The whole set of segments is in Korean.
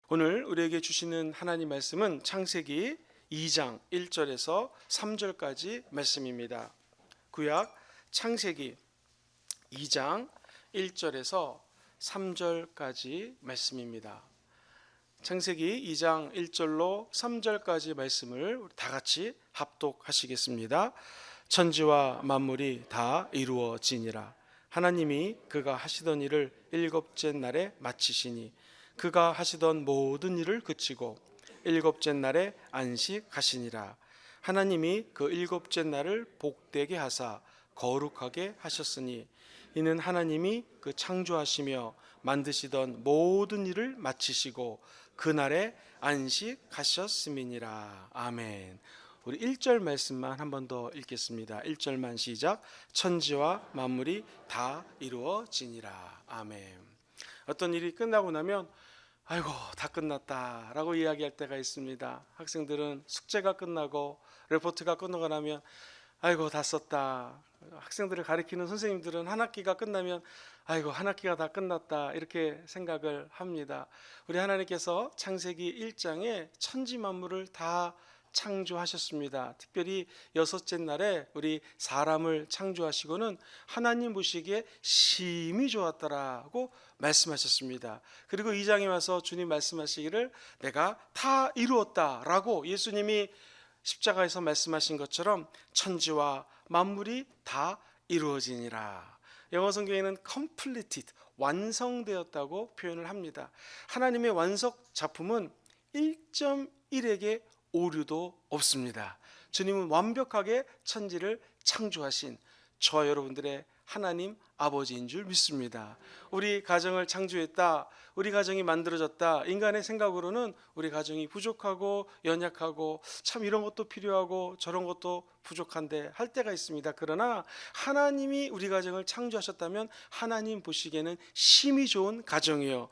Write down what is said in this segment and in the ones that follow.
오늘 우리에게 주시는 하나님 말씀은 창세기 2장 1절에서 3절까지 말씀입니다. 구약 창세기 2장 1절에서 3절까지 말씀입니다. 창세기 2장 1절로 3절까지 말씀을 다 같이 합독하시겠습니다. 천지와 만물이 다 이루어지니라. 하나님이 그가 하시던 일을 일곱째 날에 마치시니 그가 하시던 모든 일을 그치고 일곱째 날에 안식하시니라. 하나님이 그 일곱째 날을 복되게 하사 거룩하게 하셨으니 이는 하나님이 그 창조하시며 만드시던 모든 일을 마치시고 그날에 안식하셨음이니라. 아멘. 우리 1절 말씀만 한 번 더 읽겠습니다. 1절만 시작. 천지와 만물이 다 이루어지니라. 아멘. 어떤 일이 끝나고 나면 아이고 다 끝났다 라고 이야기할 때가 있습니다. 학생들은 숙제가 끝나고 레포트가 끝나고 나면 아이고 다 썼다. 학생들을 가르치는 선생님들은 한 학기가 끝나면 아이고 한 학기가 다 끝났다 이렇게 생각을 합니다. 우리 하나님께서 창세기 1장에 천지 만물을 다 창조하셨습니다. 특별히 여섯째 날에 우리 사람을 창조하시고는 하나님 보시기에 심히 좋았더라고 말씀하셨습니다. 그리고 2장에 와서 주님 말씀하시기를 내가 다 이루었다라고 예수님이 십자가에서 말씀하신 것처럼 천지와 만물이 다 이루어지니라. 영어 성경에는 completed, 완성되었다고 표현을 합니다. 하나님의 완성 작품은 1.1에게 오류도 없습니다. 주님은 완벽하게 천지를 창조하신 저와 여러분들의 하나님 아버지인 줄 믿습니다. 우리 가정을 창조했다, 우리 가정이 만들어졌다. 인간의 생각으로는 우리 가정이 부족하고 연약하고 참 이런 것도 필요하고 저런 것도 부족한데 할 때가 있습니다. 그러나 하나님이 우리 가정을 창조하셨다면 하나님 보시기에는 심히 좋은 가정이요,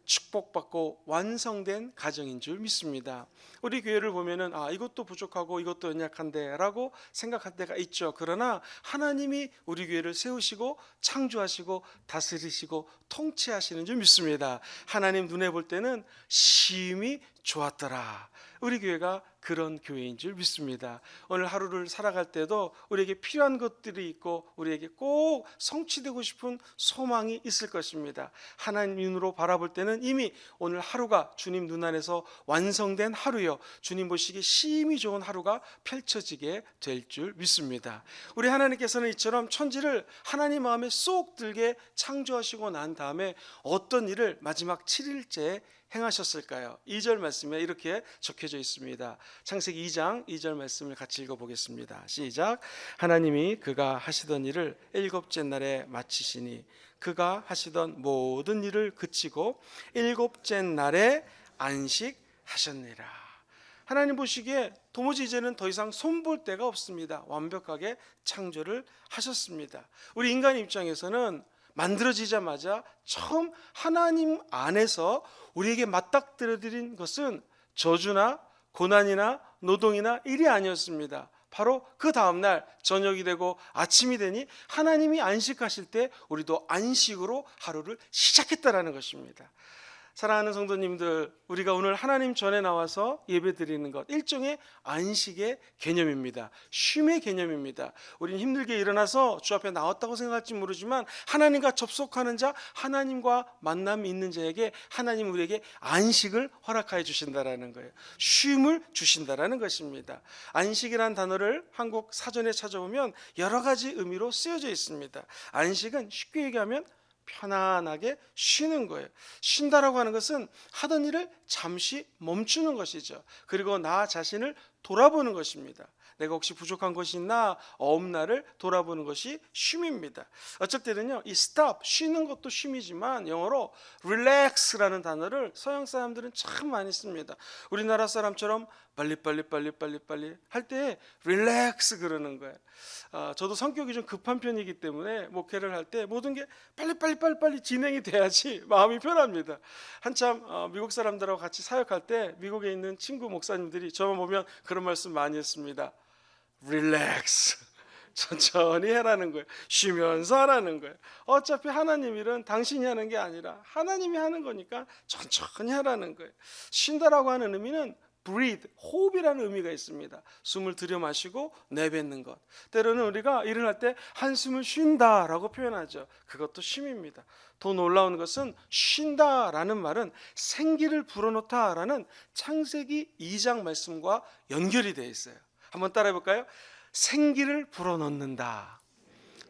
축복받고 완성된 가정인 줄 믿습니다. 우리 교회를 보면은 이것도 부족하고 이것도 연약한데 라고 생각할 때가 있죠. 그러나 하나님이 우리 교회를 세우시고 창조하시고 다스리시고 통치하시는 줄 믿습니다. 하나님 눈에 볼 때는 심히 좋았더라. 우리 교회가 그런 교회인 줄 믿습니다. 오늘 하루를 살아갈 때도 우리에게 필요한 것들이 있고 우리에게 꼭 성취되고 싶은 소망이 있을 것입니다. 하나님 눈으로 바라볼 때는 이미 오늘 하루가 주님 눈 안에서 완성된 하루요, 주님 보시기에 심히 좋은 하루가 펼쳐지게 될 줄 믿습니다. 우리 하나님께서는 이처럼 천지를 하나님 마음에 쏙 들게 창조하시고 난 다음에 어떤 일을 마지막 7일째에 행하셨을까요? 2절 말씀에 이렇게 적혀져 있습니다. 창세기 2장 2절 말씀을 같이 읽어보겠습니다. 시작. 하나님이 그가 하시던 일을 일곱째 날에 마치시니 그가 하시던 모든 일을 그치고 일곱째 날에 안식하셨느니라. 하나님 보시기에 도무지 이제는 더 이상 손볼 데가 없습니다. 완벽하게 창조를 하셨습니다. 우리 인간 입장에서는 만들어지자마자 처음 하나님 안에서 우리에게 맞닥뜨려드린 것은 저주나 고난이나 노동이나 일이 아니었습니다. 바로 그 다음날 저녁이 되고 아침이 되니 하나님이 안식하실 때 우리도 안식으로 하루를 시작했다라는 것입니다. 사랑하는 성도님들, 우리가 오늘 하나님 전에 나와서 예배드리는 것 일종의 안식의 개념입니다. 쉼의 개념입니다. 우리는 힘들게 일어나서 주 앞에 나왔다고 생각할지 모르지만 하나님과 접속하는 자, 하나님과 만남이 있는 자에게 하나님 우리에게 안식을 허락하여 주신다라는 거예요. 쉼을 주신다라는 것입니다. 안식이라는 단어를 한국 사전에 찾아보면 여러 가지 의미로 쓰여져 있습니다. 안식은 쉽게 얘기하면 편안하게 쉬는 거예요. 쉰다라고 하는 것은 하던 일을 잠시 멈추는 것이죠. 그리고 나 자신을 돌아보는 것입니다. 내가 혹시 부족한 것이 있나 없나를 돌아보는 것이 쉼입니다. 어쩔 때는요, 이 stop, 쉬는 것도 쉼이지만 영어로 relax라는 단어를 서양 사람들은 참 많이 씁니다. 우리나라 사람처럼 빨리 할 때 relax 그러는 거예요. 저도 성격이 좀 급한 편이기 때문에 목회를 할 때 모든 게 빨리 진행이 돼야지 마음이 편합니다. 한참 미국 사람들하고 같이 사역할 때 미국에 있는 친구 목사님들이 저만 보면 그런 말씀 많이 했습니다. relax. 천천히 해라는 거예요. 쉬면서 하라는 거예요. 어차피 하나님 일은 당신이 하는 게 아니라 하나님이 하는 거니까 천천히 하라는 거예요. 쉰다라고 하는 의미는 breathe, 호흡이라는 의미가 있습니다. 숨을 들여 마시고 내뱉는 것. 때로는 우리가 일을 할 때 한숨을 쉰다라고 표현하죠. 그것도 쉼입니다. 더 놀라운 것은 쉰다라는 말은 생기를 불어넣다라는 창세기 2장 말씀과 연결이 되어 있어요. 한번 따라해 볼까요? 생기를 불어넣는다.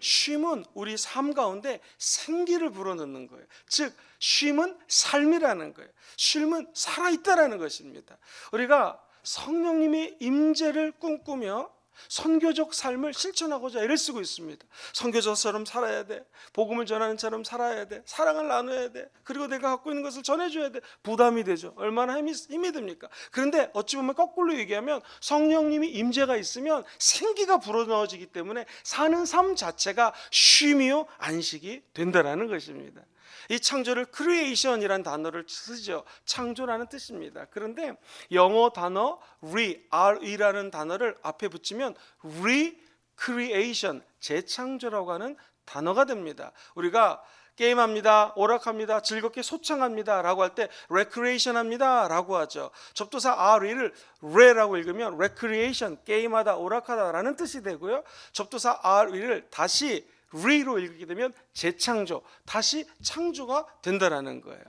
쉼은 우리 삶 가운데 생기를 불어넣는 거예요. 즉 쉼은 삶이라는 거예요. 쉼은 살아있다라는 것입니다. 우리가 성령님의 임재를 꿈꾸며 선교적 삶을 실천하고자 애를 쓰고 있습니다. 선교사처럼 살아야 돼. 복음을 전하는 처럼 살아야 돼. 사랑을 나눠야 돼. 그리고 내가 갖고 있는 것을 전해줘야 돼. 부담이 되죠. 얼마나 힘이 듭니까? 그런데 어찌 보면 거꾸로 얘기하면 성령님이 임재가 있으면 생기가 불어넣어지기 때문에 사는 삶 자체가 쉼이요 안식이 된다라는 것입니다. 이 창조를 creation이라는 단어를 쓰죠. 창조라는 뜻입니다. 그런데 영어 단어 re라는 단어를 앞에 붙이면 recreation, 재창조라고 하는 단어가 됩니다. 우리가 게임합니다, 오락합니다, 즐겁게 소창합니다 라고 할 때 recreation 합니다 라고 하죠. 접두사 re를 re라고 읽으면 recreation, 게임하다, 오락하다 라는 뜻이 되고요. 접두사 re를 다시 re로 읽게 되면 재창조, 다시 창조가 된다라는 거예요.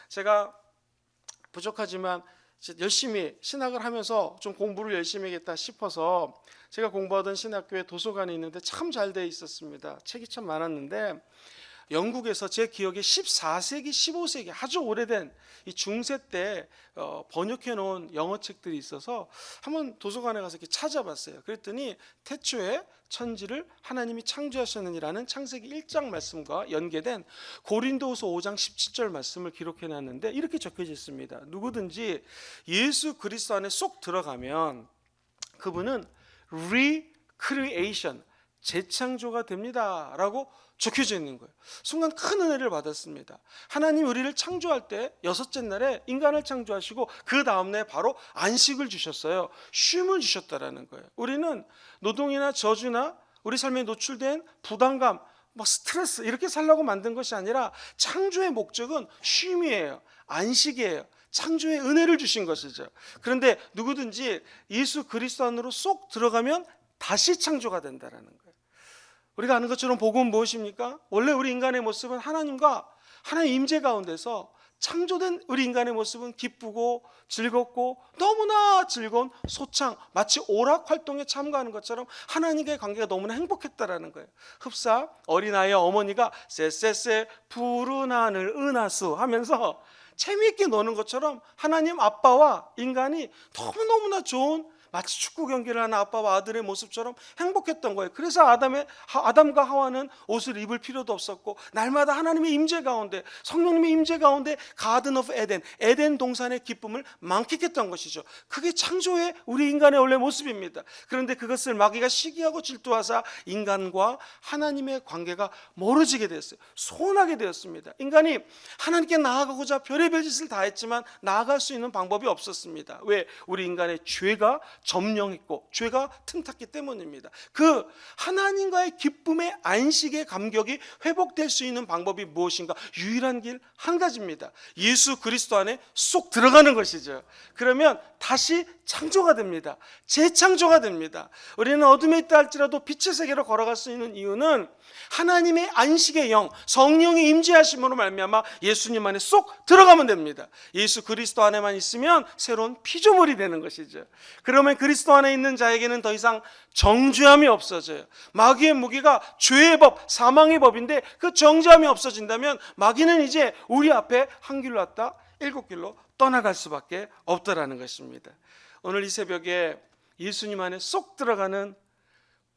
제가 부족하지만 열심히 신학을 하면서 좀 공부를 열심히 하겠다 싶어서 제가 공부하던 신학교에 도서관이 있는데 참 잘 돼 있었습니다. 책이 참 많았는데 영국에서 제 기억에 14세기, 15세기 아주 오래된 이 중세 때 번역해 놓은 영어 책들이 있어서 한번 도서관에 가서 이렇게 찾아봤어요. 그랬더니 태초에 천지를 하나님이 창조하셨느니라는 창세기 1장 말씀과 연계된 고린도후서 5장 17절 말씀을 기록해 놨는데 이렇게 적혀져 있습니다. 누구든지 예수 그리스도 안에 쏙 들어가면 그분은 recreation, 재창조가 됩니다 라고 적혀져 있는 거예요. 순간 큰 은혜를 받았습니다. 하나님 우리를 창조할 때 여섯째 날에 인간을 창조하시고 그 다음날 바로 안식을 주셨어요. 쉼을 주셨다라는 거예요. 우리는 노동이나 저주나 우리 삶에 노출된 부담감, 스트레스 이렇게 살라고 만든 것이 아니라 창조의 목적은 쉼이에요. 안식이에요. 창조의 은혜를 주신 것이죠. 그런데 누구든지 예수 그리스도 안으로 쏙 들어가면 다시 창조가 된다라는 거예요. 우리가 아는 것처럼 복음은 무엇입니까? 원래 우리 인간의 모습은 하나님과 하나님 임재 가운데서 창조된 우리 인간의 모습은 기쁘고 즐겁고 너무나 즐거운 소창, 마치 오락 활동에 참가하는 것처럼 하나님과의 관계가 너무나 행복했다라는 거예요. 흡사 어린아이의 어머니가 쎄쎄쎄 푸른 하늘 은하수 하면서 재미있게 노는 것처럼 하나님 아빠와 인간이 너무너무나 좋은 마치 축구 경기를 하는 아빠와 아들의 모습처럼 행복했던 거예요. 그래서 아담과 하와는 옷을 입을 필요도 없었고 날마다 하나님의 임재 가운데 성령님의 임재 가운데 가든 오브 에덴 동산의 기쁨을 만끽했던 것이죠. 그게 창조의 우리 인간의 원래 모습입니다. 그런데 그것을 마귀가 시기하고 질투하사 인간과 하나님의 관계가 멀어지게 됐어요. 소원하게 되었습니다. 인간이 하나님께 나아가고자 별의별 짓을 다 했지만 나아갈 수 있는 방법이 없었습니다. 왜? 우리 인간의 죄가 점령했고 죄가 틈탔기 때문입니다. 그 하나님과의 기쁨의 안식의 감격이 회복될 수 있는 방법이 무엇인가? 유일한 길 한 가지입니다. 예수 그리스도 안에 쏙 들어가는 것이죠. 그러면 다시 창조가 됩니다. 재창조가 됩니다. 우리는 어둠에 있다 할지라도 빛의 세계로 걸어갈 수 있는 이유는 하나님의 안식의 영, 성령의 임재하심으로 말미암아 예수님 안에 쏙 들어가면 됩니다. 예수 그리스도 안에만 있으면 새로운 피조물이 되는 것이죠. 그러면 그리스도 안에 있는 자에게는 더 이상 정죄함이 없어져요. 마귀의 무기가 죄의 법, 사망의 법인데 그 정죄함이 없어진다면 마귀는 이제 우리 앞에 한 길로 왔다 7길로 떠나갈 수밖에 없다라는 것입니다. 오늘 이 새벽에 예수님 안에 쏙 들어가는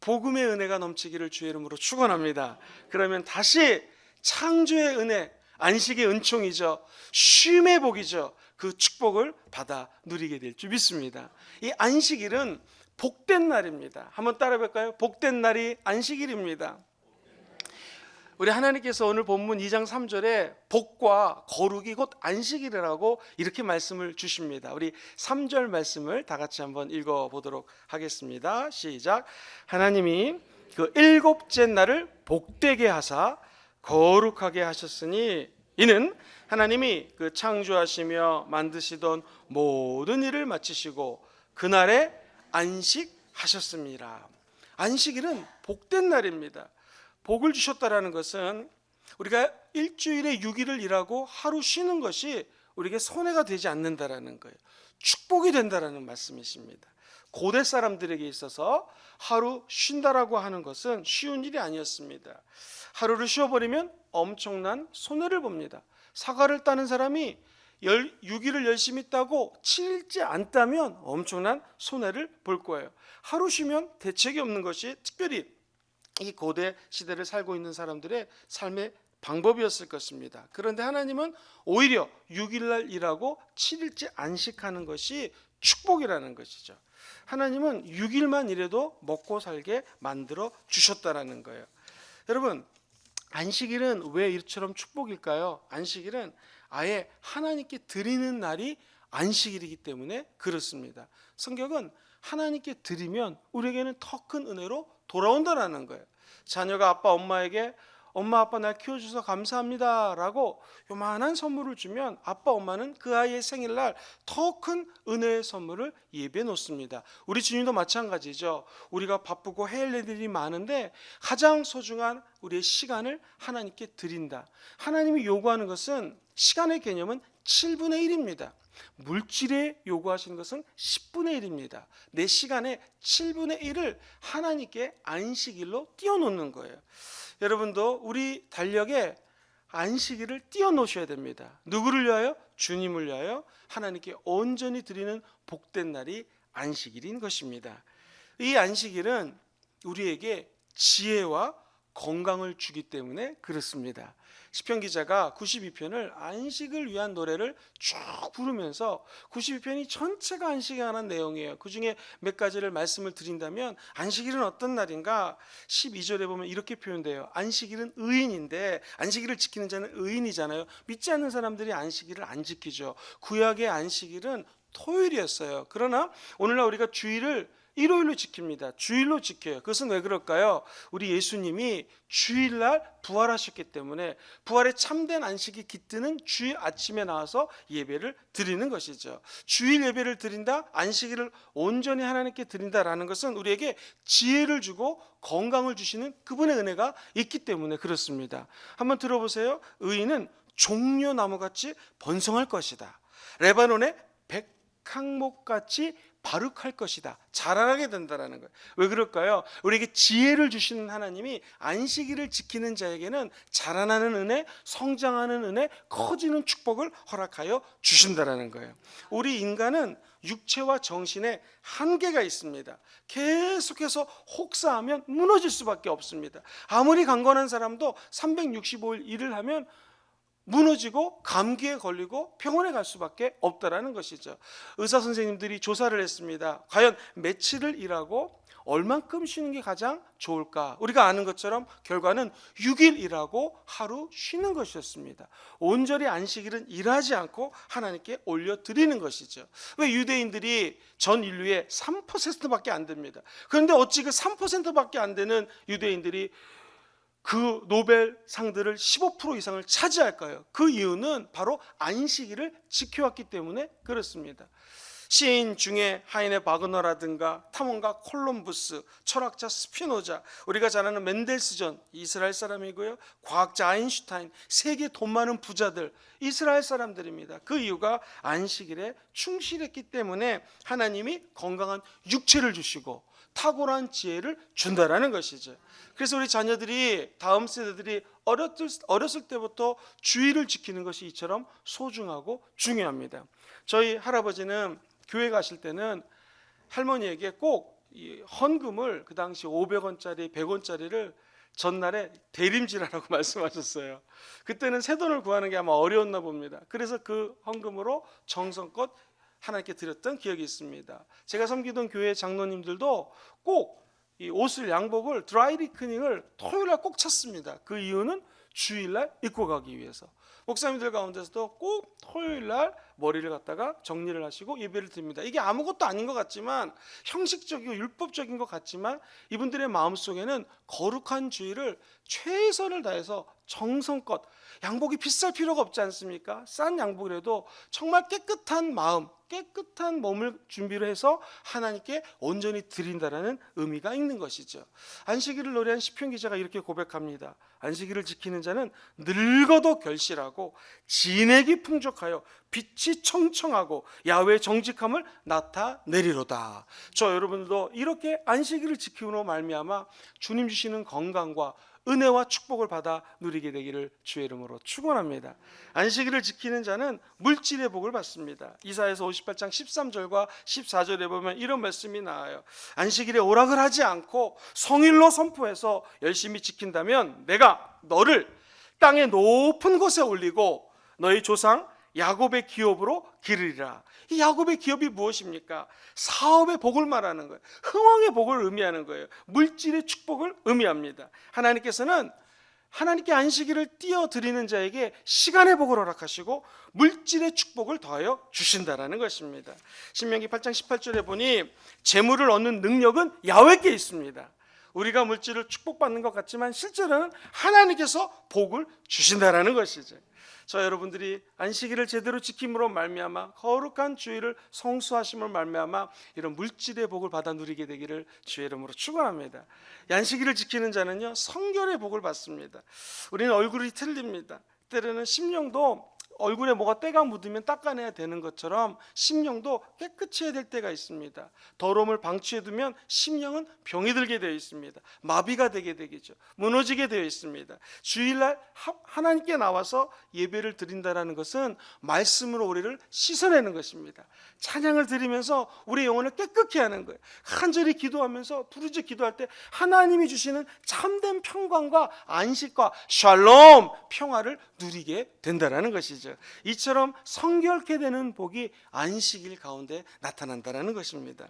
복음의 은혜가 넘치기를 주의 이름으로 축원합니다. 그러면 다시 창조의 은혜, 안식의 은총이죠. 쉼의 복이죠. 그 축복을 받아 누리게 될 줄 믿습니다. 이 안식일은 복된 날입니다. 한번 따라해 볼까요? 복된 날이 안식일입니다. 우리 하나님께서 오늘 본문 2장 3절에 복과 거룩이 곧 안식일이라고 이렇게 말씀을 주십니다. 우리 3절 말씀을 다 같이 한번 읽어보도록 하겠습니다. 시작. 하나님이 그 일곱째 날을 복되게 하사 거룩하게 하셨으니 이는 하나님이 그 창조하시며 만드시던 모든 일을 마치시고 그날에 안식하셨습니다. 안식일은 복된 날입니다. 복을 주셨다라는 것은 우리가 일주일에 6일을 일하고 하루 쉬는 것이 우리에게 손해가 되지 않는다라는 거예요. 축복이 된다라는 말씀이십니다. 고대 사람들에게 있어서 하루 쉰다라고 하는 것은 쉬운 일이 아니었습니다. 하루를 쉬어버리면 엄청난 손해를 봅니다. 사과를 따는 사람이 6일을 열심히 따고 7일째 안 따면 엄청난 손해를 볼 거예요. 하루 쉬면 대책이 없는 것이 특별히 이 고대 시대를 살고 있는 사람들의 삶의 방법이었을 것입니다. 그런데 하나님은 오히려 6일날 일하고 7일째 안식하는 것이 축복이라는 것이죠. 하나님은 6일만 일해도 먹고 살게 만들어 주셨다라는 거예요. 여러분, 안식일은 왜 이처럼 축복일까요? 안식일은 아예 하나님께 드리는 날이 안식일이기 때문에 그렇습니다. 성경은 하나님께 드리면 우리에게는 더 큰 은혜로 돌아온다라는 거예요. 자녀가 아빠 엄마에게 엄마 아빠 날 키워주셔서 감사합니다 라고 요만한 선물을 주면 아빠 엄마는 그 아이의 생일날 더 큰 은혜의 선물을 예비해 놓습니다. 우리 주님도 마찬가지죠. 우리가 바쁘고 해야 할 일이 많은데 가장 소중한 우리의 시간을 하나님께 드린다. 하나님이 요구하는 것은 시간의 개념은 7분의 1입니다. 물질에 요구하시는 것은 10분의 1입니다. 내 시간의 7분의 1을 하나님께 안식일로 띄워놓는 거예요. 여러분도 우리 달력에 안식일을 띄워놓으셔야 됩니다. 누구를 위하여? 주님을 위하여 하나님께 온전히 드리는 복된 날이 안식일인 것입니다. 이 안식일은 우리에게 지혜와 건강을 주기 때문에 그렇습니다. 시편 기자가 92편을 안식을 위한 노래를 쭉 부르면서 92편이 전체가 안식에 관한 내용이에요. 그 중에 몇 가지를 말씀을 드린다면 안식일은 어떤 날인가? 12절에 보면 이렇게 표현돼요. 안식일은 의인인데 안식일을 지키는 자는 의인이잖아요. 믿지 않는 사람들이 안식일을 안 지키죠. 구약의 안식일은 토요일이었어요. 그러나 오늘날 우리가 주일을 일요일로 지킵니다. 주일로 지켜요. 그것은 왜 그럴까요? 우리 예수님이 주일날 부활하셨기 때문에 부활의 참된 안식이 깃드는 주일 아침에 나와서 예배를 드리는 것이죠. 주일 예배를 드린다, 안식일을 온전히 하나님께 드린다라는 것은 우리에게 지혜를 주고 건강을 주시는 그분의 은혜가 있기 때문에 그렇습니다. 한번 들어보세요. 의인은 종려나무같이 번성할 것이다. 레바논의 백항목같이 바룩할 것이다. 자라나게 된다라는 거예요. 왜 그럴까요? 우리에게 지혜를 주시는 하나님이 안식일을 지키는 자에게는 자라나는 은혜, 성장하는 은혜, 커지는 축복을 허락하여 주신다라는 거예요. 우리 인간은 육체와 정신에 한계가 있습니다. 계속해서 혹사하면 무너질 수밖에 없습니다. 아무리 강건한 사람도 365일 일을 하면 무너지고 감기에 걸리고 병원에 갈 수밖에 없다라는 것이죠. 의사 선생님들이 조사를 했습니다. 과연 며칠을 일하고 얼만큼 쉬는 게 가장 좋을까? 우리가 아는 것처럼 결과는 6일 일하고 하루 쉬는 것이었습니다. 온전히 안식일은 일하지 않고 하나님께 올려드리는 것이죠. 왜 유대인들이 전 인류의 3%밖에 안 됩니다. 그런데 어찌 그 3%밖에 안 되는 유대인들이 그 노벨 상들을 15% 이상을 차지할까요? 그 이유는 바로 안식일을 지켜왔기 때문에 그렇습니다. 시인 중에 하인의 바그너라든가 탐험가 콜럼부스, 철학자 스피노자, 우리가 잘 아는 멘델스존, 이스라엘 사람이고요. 과학자 아인슈타인, 세계 돈 많은 부자들, 이스라엘 사람들입니다. 그 이유가 안식일에 충실했기 때문에 하나님이 건강한 육체를 주시고 탁월한 지혜를 준다라는 것이죠. 그래서 우리 자녀들이, 다음 세대들이 어렸을 때부터 주일을 지키는 것이 이처럼 소중하고 중요합니다. 저희 할아버지는 교회 가실 때는 할머니에게 꼭 이 헌금을, 그 당시 500원짜리 100원짜리를 전날에 대림질하라고 말씀하셨어요. 그때는 새돈을 구하는 게 아마 어려웠나 봅니다. 그래서 그 헌금으로 정성껏 하나님께 드렸던 기억이 있습니다. 제가 섬기던 교회 장로님들도 꼭 이 옷을, 양복을 드라이 리클닝을 토요일날 꼭 찾습니다. 그 이유는 주일날 입고 가기 위해서. 목사님들 가운데서도 꼭 토요일날 머리를 갖다가 정리를 하시고 예배를 드립니다. 이게 아무것도 아닌 것 같지만, 형식적이고 율법적인 것 같지만, 이분들의 마음속에는 거룩한 주일을 최선을 다해서 정성껏, 양복이 비쌀 필요가 없지 않습니까? 싼 양복이라도 정말 깨끗한 마음, 깨끗한 몸을 준비를 해서 하나님께 온전히 드린다라는 의미가 있는 것이죠. 안식일을 노래한 시편 기자가 이렇게 고백합니다. 안식일을 지키는 자는 늙어도 결실하고 진액이 풍족하여 빛이 청청하고 야훼의 정직함을 나타내리로다. 저 여러분도 이렇게 안식일을 지킴으로 말미암아 주님 주시는 건강과 은혜와 축복을 받아 누리게 되기를 주의 이름으로 축원합니다. 안식일을 지키는 자는 물질의 복을 받습니다. 이사야서 58장 13절과 14절에 보면 이런 말씀이 나와요. 안식일에 오락을 하지 않고 성일로 선포해서 열심히 지킨다면 내가 너를 땅의 높은 곳에 올리고 너희 조상 야곱의 기업으로 기르리라. 이 야곱의 기업이 무엇입니까? 사업의 복을 말하는 거예요. 흥왕의 복을 의미하는 거예요. 물질의 축복을 의미합니다. 하나님께서는 하나님께 안식일을 띄어드리는 자에게 시간의 복을 허락하시고 물질의 축복을 더하여 주신다라는 것입니다. 신명기 8장 18절에 보니 재물을 얻는 능력은 야훼께 있습니다. 우리가 물질을 축복받는 것 같지만 실제로는 하나님께서 복을 주신다라는 것이죠. 저 여러분들이 안식일을 제대로 지킴으로 말미암아 거룩한 주일을 성수하심을 말미암아 이런 물질의 복을 받아 누리게 되기를 주의 이름으로 축원합니다. 안식일을 지키는 자는요 성결의 복을 받습니다. 우리는 얼굴이 틀립니다. 때로는 심령도 얼굴에 뭐가 때가 묻으면 닦아내야 되는 것처럼 심령도 깨끗이 해야 될 때가 있습니다. 더러움을 방치해두면 심령은 병이 들게 되어 있습니다. 마비가 되게 되겠죠. 무너지게 되어 있습니다. 주일날 하나님께 나와서 예배를 드린다는 것은 말씀으로 우리를 씻어내는 것입니다. 찬양을 드리면서 우리의 영혼을 깨끗게 하는 거예요. 간절히 기도하면서 부르짖어 기도할 때 하나님이 주시는 참된 평강과 안식과 샬롬 평화를 누리게 된다는 것이죠. 이처럼 성결케 되는 복이 안식일 가운데 나타난다는 것입니다.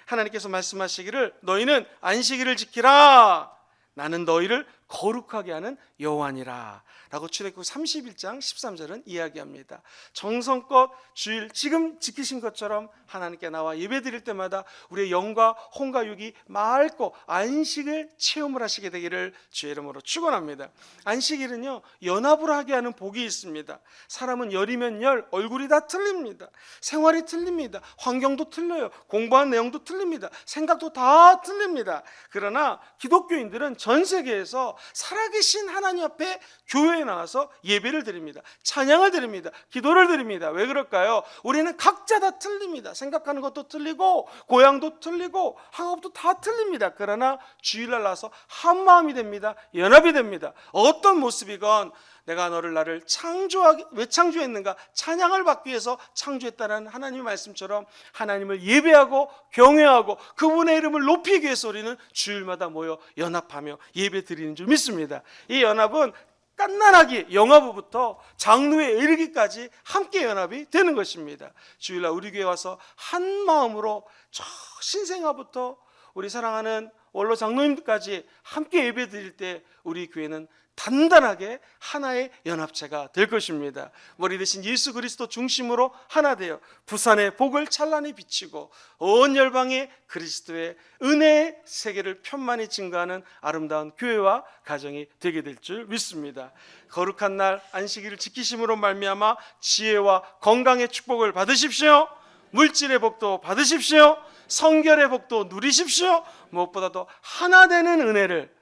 하나님께서 말씀하시기를 너희는 안식일을 지키라. 나는 너희를 거룩하게 하는 여호와니라 라고 출애굽기 31장 13절은 이야기합니다. 정성껏 주일 지금 지키신 것처럼 하나님께 나와 예배드릴 때마다 우리의 영과 혼과 육이 맑고 안식을 체험을 하시게 되기를 주의 이름으로 축원합니다. 안식일은요 연합을 하게 하는 복이 있습니다. 사람은 열이면 열, 얼굴이 다 틀립니다. 생활이 틀립니다. 환경도 틀려요. 공부한 내용도 틀립니다. 생각도 다 틀립니다. 그러나 기독교인들은 전 세계에서 살아계신 하나님 앞에 교회에 나와서 예배를 드립니다. 찬양을 드립니다. 기도를 드립니다. 왜 그럴까요? 우리는 각자 다 틀립니다. 생각하는 것도 틀리고 고향도 틀리고 학업도 다 틀립니다. 그러나 주일날 나서 한 마음이 됩니다. 연합이 됩니다. 어떤 모습이건 내가 나를 창조하기 왜 창조했는가? 찬양을 받기 위해서 창조했다는 하나님의 말씀처럼 하나님을 예배하고 경외하고 그분의 이름을 높이기 위해서 우리는 주일마다 모여 연합하며 예배 드리는 줄 믿습니다. 이 연합은 깐난하게 영화부부터 장로에 이르기까지 함께 연합이 되는 것입니다. 주일날 우리 교회 와서 한 마음으로 저 신생아부터 우리 사랑하는 원로 장로님까지 함께 예배 드릴 때 우리 교회는 단단하게 하나의 연합체가 될 것입니다. 머리 대신 예수 그리스도 중심으로 하나 되어 부산의 복을 찬란히 비치고 온 열방에 그리스도의 은혜의 세계를 편만히 증거하는 아름다운 교회와 가정이 되게 될 줄 믿습니다. 거룩한 날 안식일을 지키심으로 말미암아 지혜와 건강의 축복을 받으십시오. 물질의 복도 받으십시오. 성결의 복도 누리십시오. 무엇보다도 하나 되는 은혜를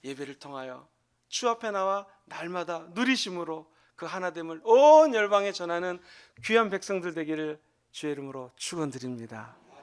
예배를 통하여 주 앞에 나와 날마다 누리심으로 그 하나됨을 온 열방에 전하는 귀한 백성들 되기를 주의 이름으로 축원드립니다.